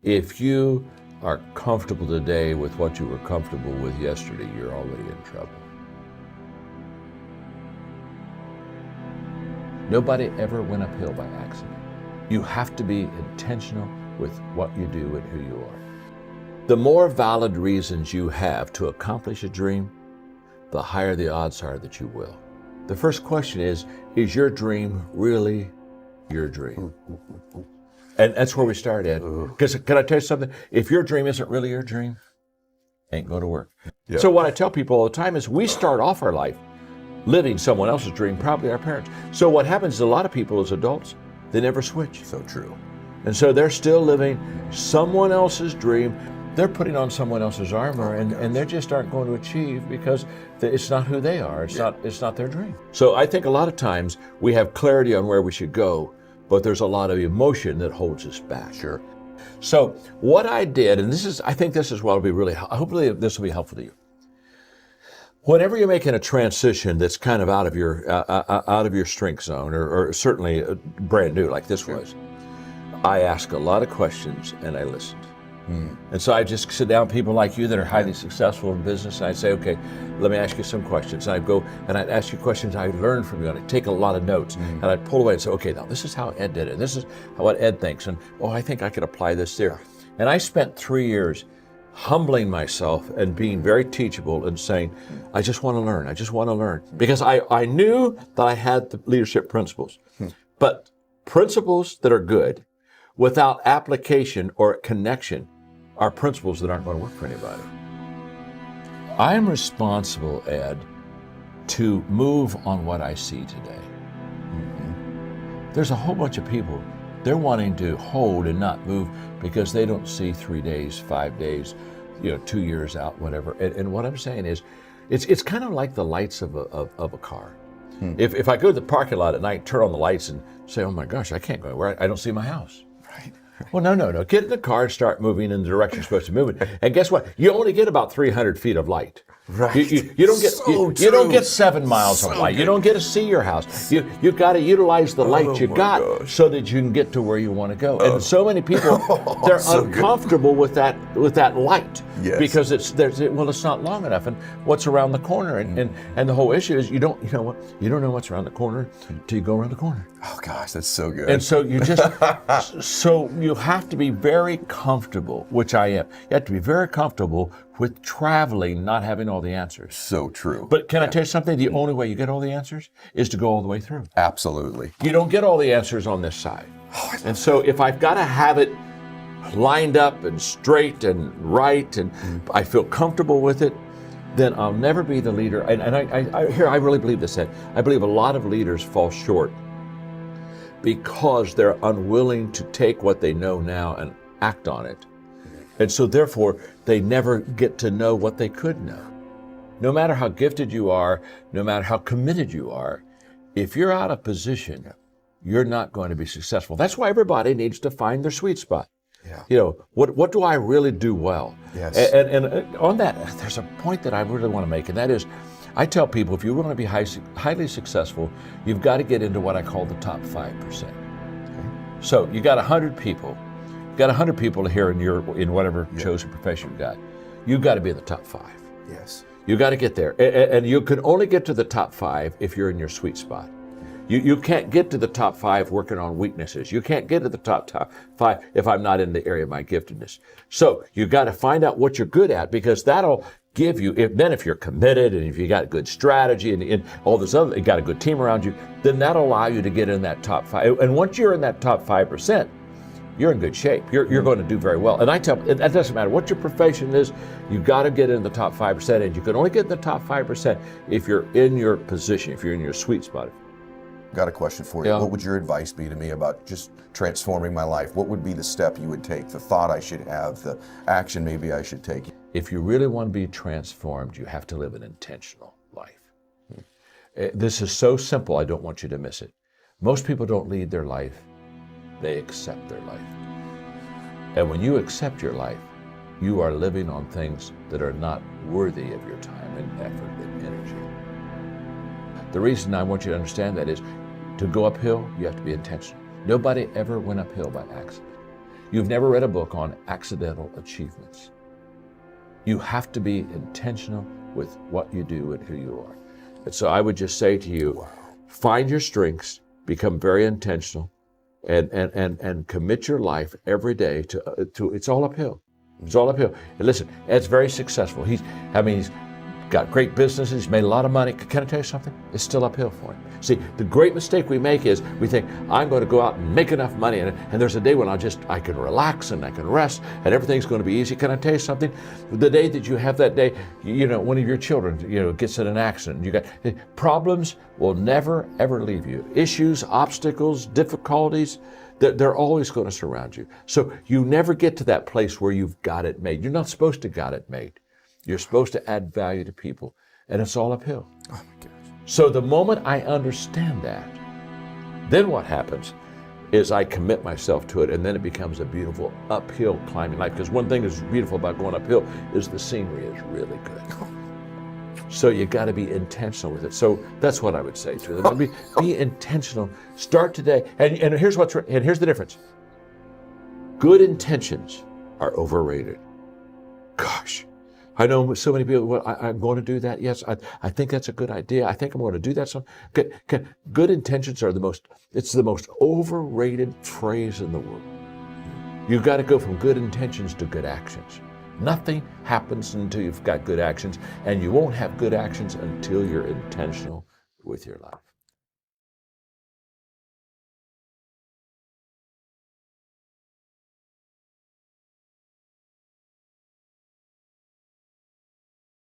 If you are comfortable today with what you were comfortable with yesterday, you're already in trouble. Nobody ever went uphill by accident. You have to be intentional with what you do and who you are. The more valid reasons you have to accomplish a dream, the higher the odds are that you will. The first question is your dream really your dream? And that's where we start, Ed. Because can I tell you something? If your dream isn't really your dream, ain't going to work. Yeah. So what I tell people all the time is we start off our life living someone else's dream, probably our parents. So what happens is a lot of people as adults, they never switch. So true. And so they're still living someone else's dream. They're putting on someone else's armor, and they just aren't going to achieve because it's not who they are. It's not their dream. So I think a lot of times we have clarity on where we should go, but there's a lot of emotion that holds us back. Sure. So what I did, and I think this is what will be really, hopefully this will be helpful to you. Whenever you're making a transition that's kind of out of your strength zone, or certainly brand new like this was, I ask a lot of questions and I listen. And so I just sit down with people like you that are highly successful in business, and I say, okay, let me ask you some questions. And I go and I'd ask you questions I learned from you, and I take a lot of notes, and I'd pull away and say, okay, now this is how Ed did it. This is what Ed thinks, and I think I could apply this there. And I spent 3 years humbling myself and being very teachable and saying, I just want to learn. I just want to learn. Because I knew that I had the leadership principles, but principles that are good without application or connection are principles that aren't going to work for anybody. I am responsible, Ed, to move on what I see today. There's a whole bunch of people, they're wanting to hold and not move because they don't see 3 days, 5 days, 2 years out, whatever. And what I'm saying is, it's kind of like the lights of a car. If I go to the parking lot at night, turn on the lights and say, oh my gosh, I can't go anywhere, I don't see my house. Right. Well, no. Get in the car and start moving in the direction you're supposed to move in. And guess what? You only get about 300 feet of light. Right. You don't get you don't get 7 miles of light. You don't get to see your house. You've got to utilize the light you got so that you can get to where you want to go. And so many people, they're uncomfortable with that light because it's not long enough. And what's around the corner? And the whole issue is you don't know what's around the corner until you go around the corner. Oh gosh, that's so good. And so you just so you have to be very comfortable, which I am. You have to be very comfortable with traveling, not having all the answers. So true. But can I tell you something? The only way you get all the answers is to go all the way through. Absolutely. You don't get all the answers on this side. And so if I've got to have it lined up and straight and right, and I feel comfortable with it, then I'll never be the leader. And I really believe this, Ed. I believe a lot of leaders fall short because they're unwilling to take what they know now and act on it. And so therefore, they never get to know what they could know. No matter how gifted you are, no matter how committed you are, if you're out of position, you're not going to be successful. That's why everybody needs to find their sweet spot. Yeah. What do I really do well? Yes. And on that, there's a point that I really want to make, and that is, I tell people, if you want to be highly successful, you've got to get into what I call the top 5%. Okay. So you got 100 people. You've got 100 people here in whatever chosen profession you've got. You've got to be in the top 5. Yes. You've got to get there. And you can only get to the top 5 if you're in your sweet spot. You can't get to the top 5 working on weaknesses. You can't get to the top 5 if I'm not in the area of my giftedness. So you've got to find out what you're good at, because that'll give you, if you're committed and if you got good strategy and all this other, you got a good team around you, then that'll allow you to get in that top 5. And once you're in that top 5%, you're in good shape. You're going to do very well. And I tell, it doesn't matter what your profession is, you've got to get in the top 5%, and you can only get in the top 5% if you're in your position, if you're in your sweet spot. Got a question for you. What would your advice be to me about just transforming my life? What would be the step you would take, the thought I should have, the action maybe I should take? If you really want to be transformed, you have to live an intentional life. This is so simple, I don't want you to miss it. Most people don't lead their life, they accept their life. And when you accept your life, you are living on things that are not worthy of your time and effort and energy. The reason I want you to understand that is, to go uphill, you have to be intentional. Nobody ever went uphill by accident. You've never read a book on accidental achievements. You have to be intentional with what you do and who you are. And so I would just say to you, find your strengths, become very intentional, and commit your life every day to it's all uphill. It's all uphill. And listen, Ed's very successful. He's got great businesses, he's made a lot of money. Can I tell you something? It's still uphill for him. See, the great mistake we make is we think, I'm going to go out and make enough money, and there's a day when I can relax and I can rest and everything's going to be easy. Can I tell you something? The day that you have that day, one of your children, gets in an accident, problems will never, ever leave you. Issues, obstacles, difficulties, they're always going to surround you. So you never get to that place where you've got it made. You're not supposed to got it made. You're supposed to add value to people, and it's all uphill. Oh my gosh. So the moment I understand that, then what happens is I commit myself to it, and then it becomes a beautiful uphill climbing life. Because one thing that's beautiful about going uphill is the scenery is really good. So you got to be intentional with it. So that's what I would say to them. Be intentional. Start today. And here's the difference. Good intentions are overrated. Gosh. I know so many people, well, I'm going to do that. Yes, I think that's a good idea. I think I'm going to do that. Good intentions are the most overrated phrase in the world. You've got to go from good intentions to good actions. Nothing happens until you've got good actions, and you won't have good actions until you're intentional with your life.